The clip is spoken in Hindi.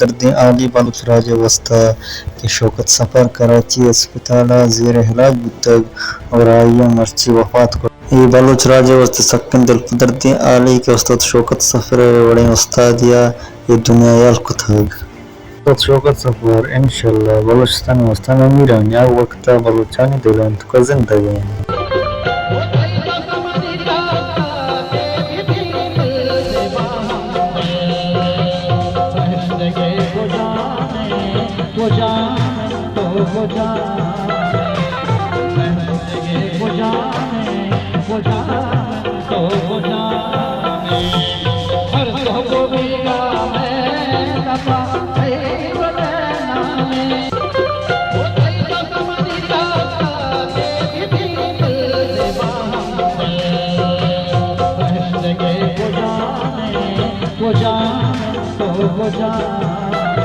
दर्द आली बलूचराज अवस्था के शौकत सफर कराची अस्पताल जेर इलाज बुतग और आइया मर्ची वफात को ये बलूचराज अवस्था सख्त दिल दर्द आली के उस्ताद शौकत सफर बड़े उस्ताद या ये दुनिया याल कुथग शौकत सफर इंशाल्लाह बलूचिस्तान अवस्था में मीरानिया वक्त बलूचानी दिलन तो जिंदगी वो जाने तो वो जाने वो जाने वो जाने तो वो जाने हर को मिला मैं दफा वो नामे वो तो तुम्हारी बात के दिल से बाहर वो जाने तो वो जाने